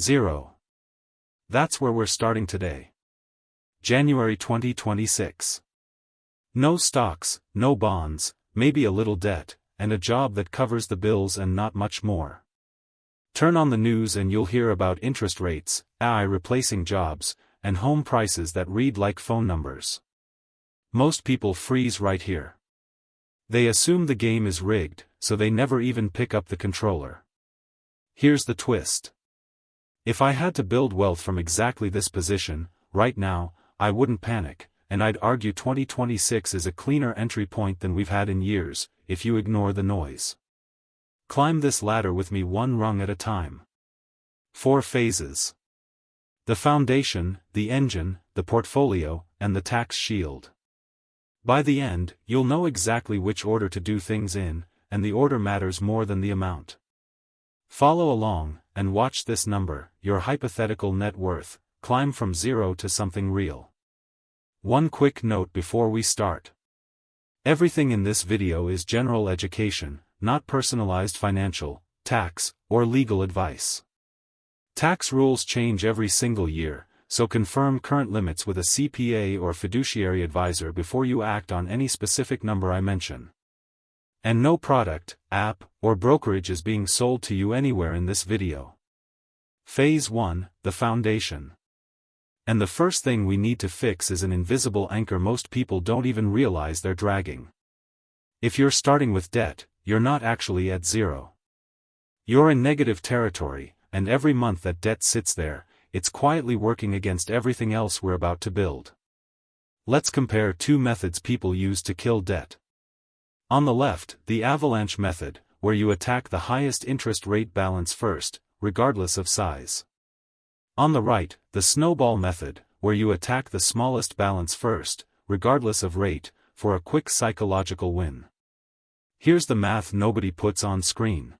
0. That's where we're starting today. January 2026. No stocks, no bonds, maybe a little debt, and a job that covers the bills and not much more. Turn on the news and you'll hear about interest rates, AI replacing jobs, and home prices that read like phone numbers. Most people freeze right here. They assume the game is rigged, so they never even pick up the controller. Here's the twist. If I had to build wealth from exactly this position, right now, I wouldn't panic, and I'd argue 2026 is a cleaner entry point than we've had in years, if you ignore the noise. Climb this ladder with me one rung at a time. 4 phases. The foundation, the engine, the portfolio, and the tax shield. By the end, you'll know exactly which order to do things in, and the order matters more than the amount. Follow along, and watch this number, your hypothetical net worth, climb from 0 to something real. One quick note before we start. Everything in this video is general education, not personalized financial, tax, or legal advice. Tax rules change every single year, so confirm current limits with a CPA or fiduciary advisor before you act on any specific number I mention. And no product, app, or brokerage is being sold to you anywhere in this video. Phase 1, the foundation. And the first thing we need to fix is an invisible anchor most people don't even realize they're dragging. If you're starting with debt, you're not actually at 0. You're in negative territory, and every month that debt sits there, it's quietly working against everything else we're about to build. Let's compare 2 methods people use to kill debt. On the left, the avalanche method, where you attack the highest interest rate balance first, regardless of size. On the right, the snowball method, where you attack the smallest balance first, regardless of rate, for a quick psychological win. Here's the math nobody puts on screen.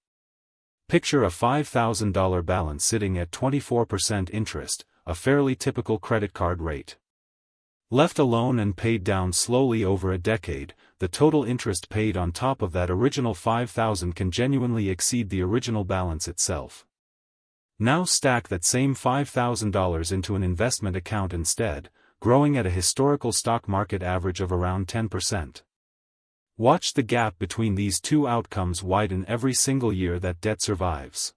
Picture a $5,000 balance sitting at 24% interest, a fairly typical credit card rate. Left alone and paid down slowly over a decade, the total interest paid on top of that original $5,000 can genuinely exceed the original balance itself. Now stack that same $5,000 into an investment account instead, growing at a historical stock market average of around 10%. Watch the gap between these 2 outcomes widen every single year that debt survives.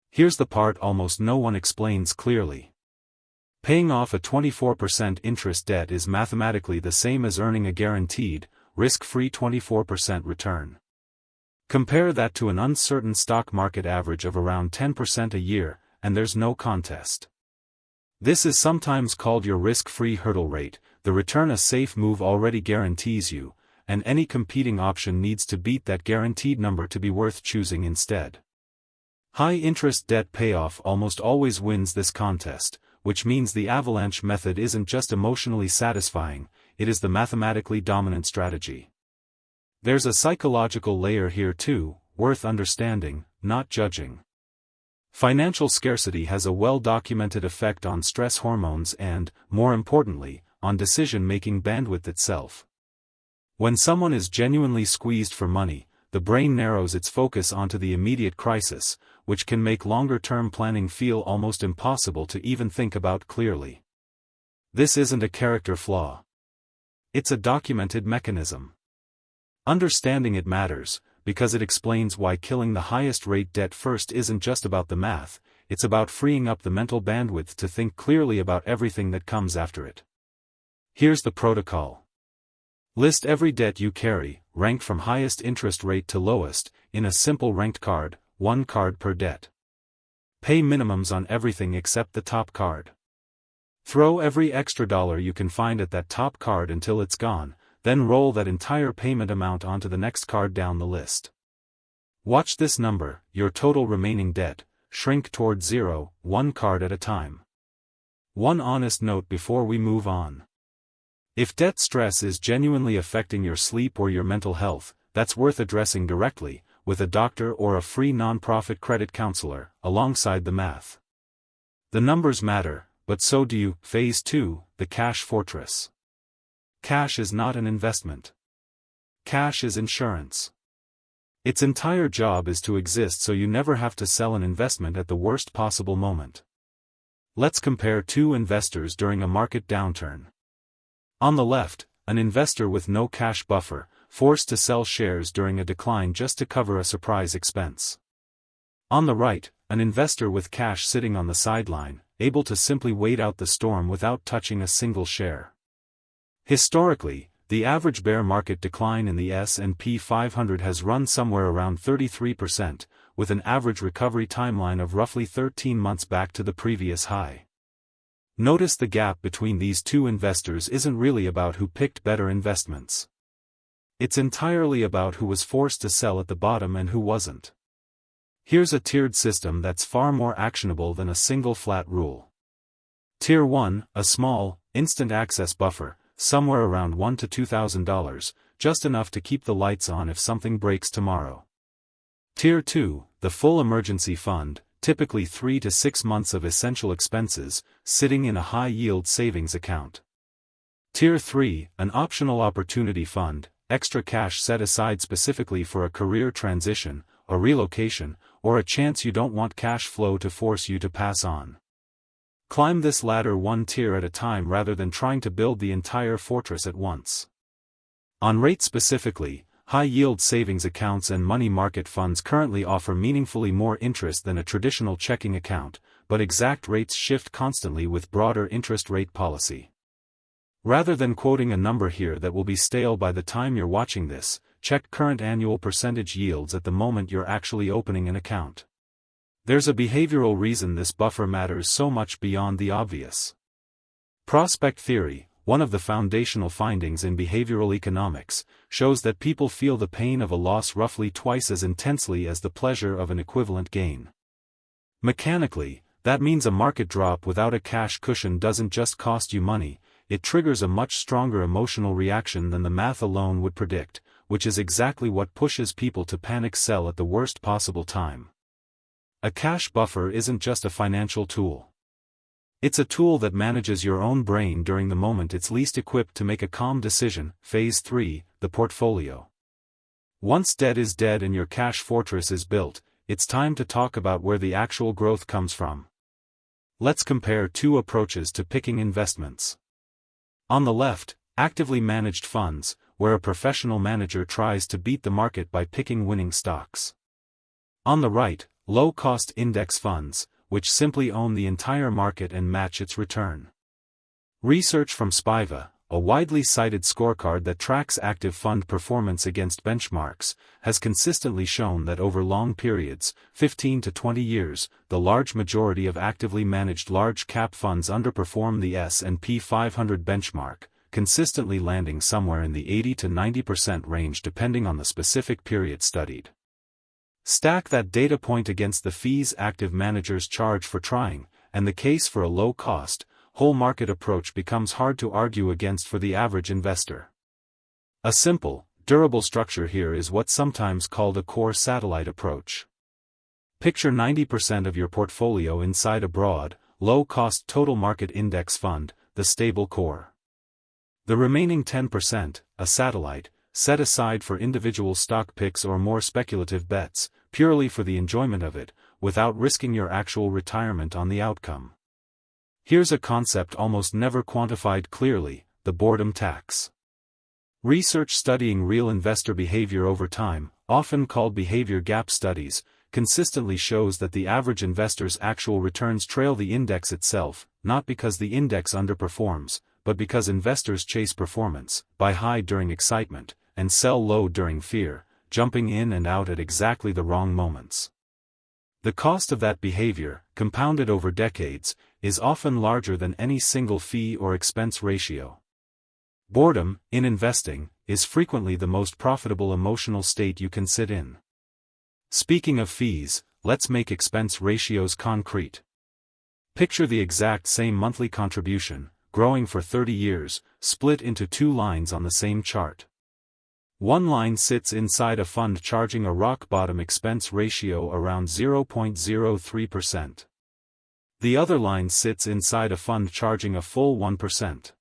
Here's the part almost no one explains clearly. Paying off a 24% interest debt is mathematically the same as earning a guaranteed, risk-free 24% return. Compare that to an uncertain stock market average of around 10% a year, and there's no contest. This is sometimes called your risk-free hurdle rate, the return a safe move already guarantees you, and any competing option needs to beat that guaranteed number to be worth choosing instead. High-interest debt payoff almost always wins this contest, which means the avalanche method isn't just emotionally satisfying, it is the mathematically dominant strategy. There's a psychological layer here too, worth understanding, not judging. Financial scarcity has a well-documented effect on stress hormones and, more importantly, on decision-making bandwidth itself. When someone is genuinely squeezed for money, the brain narrows its focus onto the immediate crisis, which can make longer-term planning feel almost impossible to even think about clearly. This isn't a character flaw. It's a documented mechanism. Understanding it matters, because it explains why killing the highest rate debt first isn't just about the math, it's about freeing up the mental bandwidth to think clearly about everything that comes after it. Here's the protocol. List every debt you carry, ranked from highest interest rate to lowest, in a simple ranked card, 1 card per debt. Pay minimums on everything except the top card. Throw every extra dollar you can find at that top card until it's gone, then roll that entire payment amount onto the next card down the list. Watch this number, your total remaining debt, shrink toward 0, 1 card at a time. One honest note before we move on. If debt stress is genuinely affecting your sleep or your mental health, that's worth addressing directly, with a doctor or a free nonprofit credit counselor, alongside the math. The numbers matter, but so do you. Phase 2, the cash fortress. Cash is not an investment. Cash is insurance. Its entire job is to exist so you never have to sell an investment at the worst possible moment. Let's compare two investors during a market downturn. On the left, an investor with no cash buffer, forced to sell shares during a decline just to cover a surprise expense. On the right, an investor with cash sitting on the sideline, able to simply wait out the storm without touching a single share. Historically, the average bear market decline in the S&P 500 has run somewhere around 33%, with an average recovery timeline of roughly 13 months back to the previous high. Notice the gap between these two investors isn't really about who picked better investments. It's entirely about who was forced to sell at the bottom and who wasn't. Here's a tiered system that's far more actionable than a single flat rule. Tier 1, a small, instant access buffer, somewhere around $1,000 to $2,000, just enough to keep the lights on if something breaks tomorrow. Tier 2, the full emergency fund, typically 3 to 6 months of essential expenses, sitting in a high-yield savings account. Tier 3, an optional opportunity fund, extra cash set aside specifically for a career transition, a relocation, or a chance you don't want cash flow to force you to pass on. Climb this ladder one tier at a time rather than trying to build the entire fortress at once. On rates specifically, high-yield savings accounts and money market funds currently offer meaningfully more interest than a traditional checking account, but exact rates shift constantly with broader interest rate policy. Rather than quoting a number here that will be stale by the time you're watching this, check current annual percentage yields at the moment you're actually opening an account. There's a behavioral reason this buffer matters so much beyond the obvious. Prospect theory, one of the foundational findings in behavioral economics, shows that people feel the pain of a loss roughly twice as intensely as the pleasure of an equivalent gain. Mechanically, that means a market drop without a cash cushion doesn't just cost you money, it triggers a much stronger emotional reaction than the math alone would predict, which is exactly what pushes people to panic sell at the worst possible time. A cash buffer isn't just a financial tool. It's a tool that manages your own brain during the moment it's least equipped to make a calm decision. Phase 3, the portfolio. Once debt is dead and your cash fortress is built, it's time to talk about where the actual growth comes from. Let's compare two approaches to picking investments. On the left, actively managed funds, where a professional manager tries to beat the market by picking winning stocks. On the right, low-cost index funds, which simply own the entire market and match its return. Research from Spiva, a widely cited scorecard that tracks active fund performance against benchmarks, has consistently shown that over long periods, 15 to 20 years, the large majority of actively managed large-cap funds underperform the S&P 500 benchmark, consistently landing somewhere in the 80 to 90% range depending on the specific period studied. Stack that data point against the fees active managers charge for trying, and the case for a low-cost, whole-market approach becomes hard to argue against for the average investor. A simple, durable structure here is what's sometimes called a core satellite approach. Picture 90% of your portfolio inside a broad, low-cost total market index fund, the stable core. The remaining 10%, a satellite, set aside for individual stock picks or more speculative bets, purely for the enjoyment of it, without risking your actual retirement on the outcome. Here's a concept almost never quantified clearly: the boredom tax. Research studying real investor behavior over time, often called behavior gap studies, consistently shows that the average investor's actual returns trail the index itself, not because the index underperforms, but because investors chase performance, buy high during excitement, and sell low during fear, jumping in and out at exactly the wrong moments. The cost of that behavior, compounded over decades, is often larger than any single fee or expense ratio. Boredom, in investing, is frequently the most profitable emotional state you can sit in. Speaking of fees, let's make expense ratios concrete. Picture the exact same monthly contribution, growing for 30 years, split into two lines on the same chart. One line sits inside a fund charging a rock-bottom expense ratio around 0.03%. The other line sits inside a fund charging a full 1%.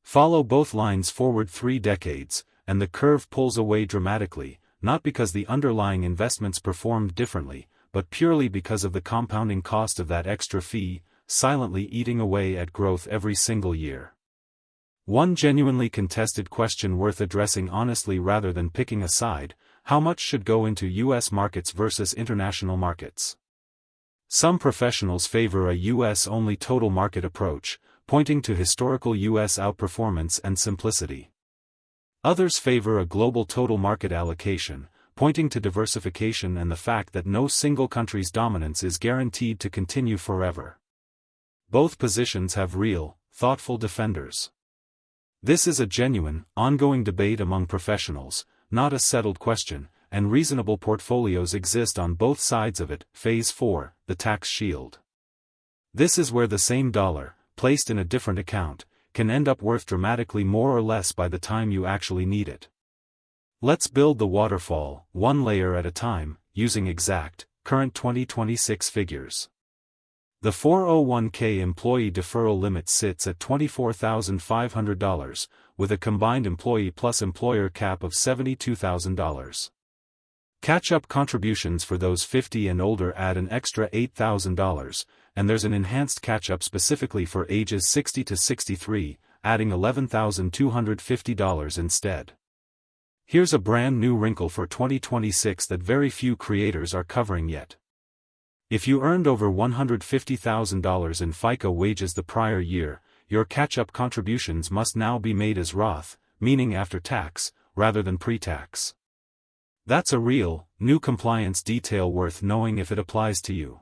Follow both lines forward 3 decades, and the curve pulls away dramatically, not because the underlying investments performed differently, but purely because of the compounding cost of that extra fee, silently eating away at growth every single year. One genuinely contested question worth addressing honestly rather than picking a side: how much should go into U.S. markets versus international markets? Some professionals favor a U.S.-only total market approach, pointing to historical U.S. outperformance and simplicity. Others favor a global total market allocation, pointing to diversification and the fact that no single country's dominance is guaranteed to continue forever. Both positions have real, thoughtful defenders. This is a genuine, ongoing debate among professionals, not a settled question, and reasonable portfolios exist on both sides of it. Phase 4, the tax shield. This is where the same dollar, placed in a different account, can end up worth dramatically more or less by the time you actually need it. Let's build the waterfall, one layer at a time, using exact, current 2026 figures. The 401k employee deferral limit sits at $24,500, with a combined employee plus employer cap of $72,000. Catch-up contributions for those 50 and older add an extra $8,000, and there's an enhanced catch-up specifically for ages 60 to 63, adding $11,250 instead. Here's a brand new wrinkle for 2026 that very few creators are covering yet. If you earned over $150,000 in FICA wages the prior year, your catch-up contributions must now be made as Roth, meaning after tax, rather than pre-tax. That's a real, new compliance detail worth knowing if it applies to you.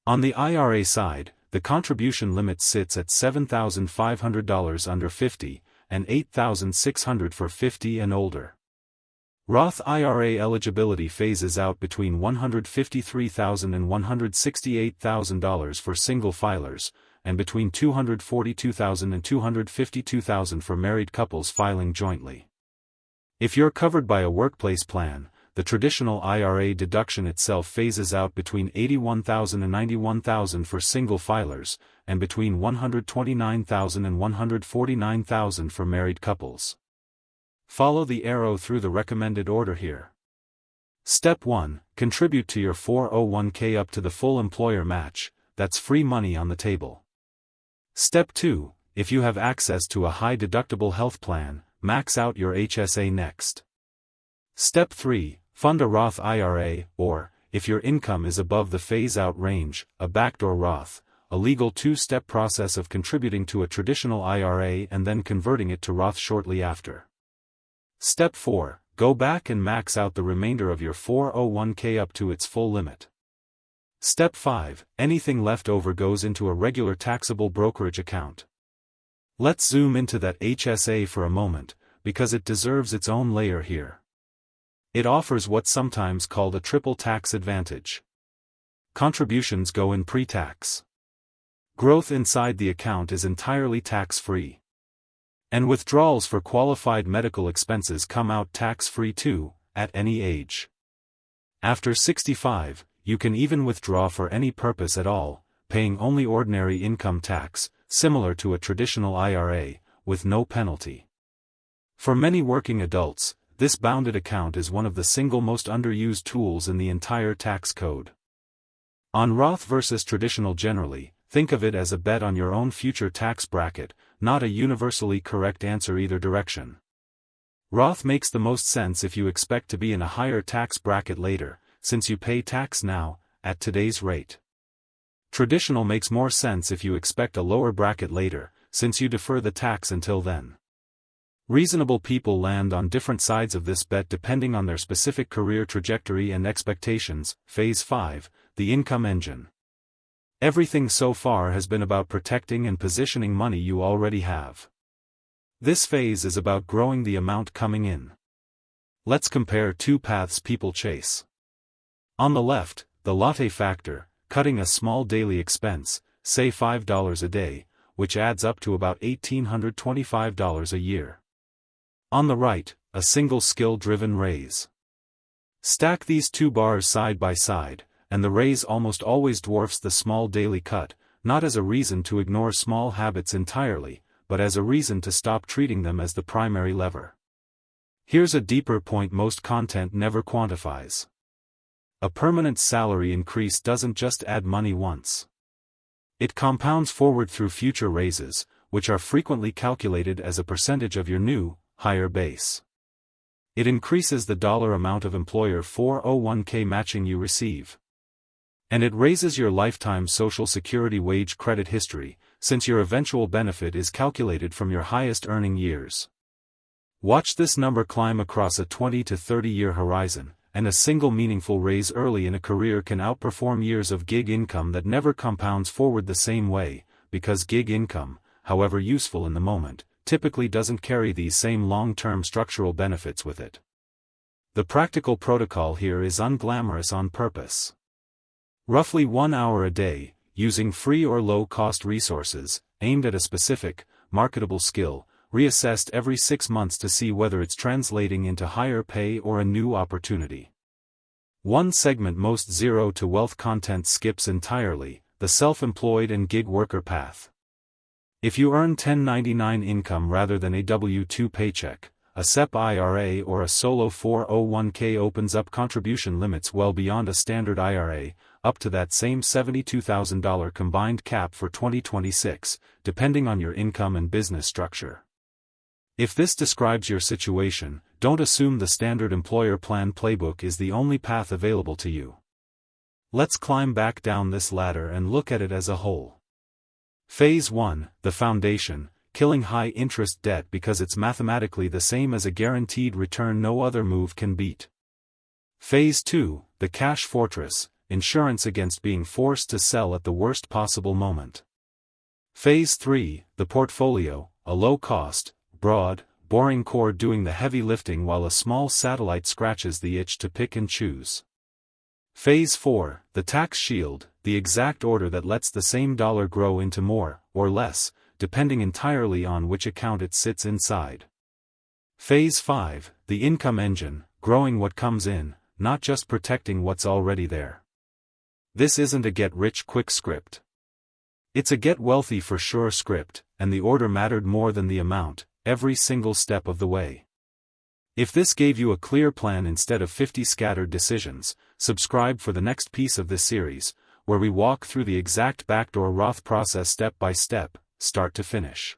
On the IRA side, the contribution limit sits at $7,500 under 50, and $8,600 for 50 and older. Roth IRA eligibility phases out between $153,000 and $168,000 for single filers, and between $242,000 and $252,000 for married couples filing jointly. If you're covered by a workplace plan, the traditional IRA deduction itself phases out between $81,000 and $91,000 for single filers, and between $129,000 and $149,000 for married couples. Follow the arrow through the recommended order here. Step 1. Contribute to your 401k up to the full employer match. That's free money on the table. Step 2. If you have access to a high-deductible health plan, max out your HSA next. Step 3. Fund a Roth IRA, or, if your income is above the phase-out range, a backdoor Roth, a legal two-step process of contributing to a traditional IRA and then converting it to Roth shortly after. Step 4. Go back and max out the remainder of your 401k up to its full limit. Step 5. Anything left over goes into a regular taxable brokerage account. Let's zoom into that HSA for a moment, because it deserves its own layer here. It offers what's sometimes called a triple tax advantage. Contributions go in pre-tax. Growth inside the account is entirely tax-free. And withdrawals for qualified medical expenses come out tax-free too, at any age. After 65, you can even withdraw for any purpose at all, paying only ordinary income tax, similar to a traditional IRA, with no penalty. For many working adults, this bounded account is one of the single most underused tools in the entire tax code. On Roth versus traditional generally, think of it as a bet on your own future tax bracket, not a universally correct answer either direction. Roth makes the most sense if you expect to be in a higher tax bracket later, since you pay tax now, at today's rate. Traditional makes more sense if you expect a lower bracket later, since you defer the tax until then. Reasonable people land on different sides of this bet depending on their specific career trajectory and expectations. Phase 5, the income engine. Everything so far has been about protecting and positioning money you already have. This phase is about growing the amount coming in. Let's compare two paths people chase. On the left, the latte factor, cutting a small daily expense, say $5 a day, which adds up to about $1,825 a year. On the right, a single skill-driven raise. Stack these two bars side by side, and the raise almost always dwarfs the small daily cut, not as a reason to ignore small habits entirely, but as a reason to stop treating them as the primary lever. Here's a deeper point most content never quantifies. A permanent salary increase doesn't just add money once. It compounds forward through future raises, which are frequently calculated as a percentage of your new, higher base. It increases the dollar amount of employer 401k matching you receive. And it raises your lifetime Social Security wage credit history, since your eventual benefit is calculated from your highest earning years. Watch this number climb across a 20 to 30-year horizon, and a single meaningful raise early in a career can outperform years of gig income that never compounds forward the same way, because gig income, however useful in the moment, typically doesn't carry these same long-term structural benefits with it. The practical protocol here is unglamorous on purpose. Roughly 1 hour a day, using free or low-cost resources, aimed at a specific, marketable skill, reassessed every 6 months to see whether it's translating into higher pay or a new opportunity. One segment most zero to wealth content skips entirely: the self-employed and gig worker path. If you earn 1099 income rather than a W-2 paycheck, a SEP IRA or a solo 401k opens up contribution limits well beyond a standard IRA, up to that same $72,000 combined cap for 2026, depending on your income and business structure. If this describes your situation, don't assume the standard employer plan playbook is the only path available to you. Let's climb back down this ladder and look at it as a whole. Phase 1, the foundation, killing high-interest debt because it's mathematically the same as a guaranteed return no other move can beat. Phase 2, the cash fortress, insurance against being forced to sell at the worst possible moment. Phase 3, the portfolio, a low-cost, broad, boring core doing the heavy lifting while a small satellite scratches the itch to pick and choose. Phase 4, the tax shield, the exact order that lets the same dollar grow into more, or less, depending entirely on which account it sits inside. Phase 5, the income engine, growing what comes in, not just protecting what's already there. This isn't a get-rich-quick script. It's a get-wealthy-for-sure script, and the order mattered more than the amount, every single step of the way. If this gave you a clear plan instead of 50 scattered decisions, subscribe for the next piece of this series, where we walk through the exact backdoor Roth process step by step, start to finish.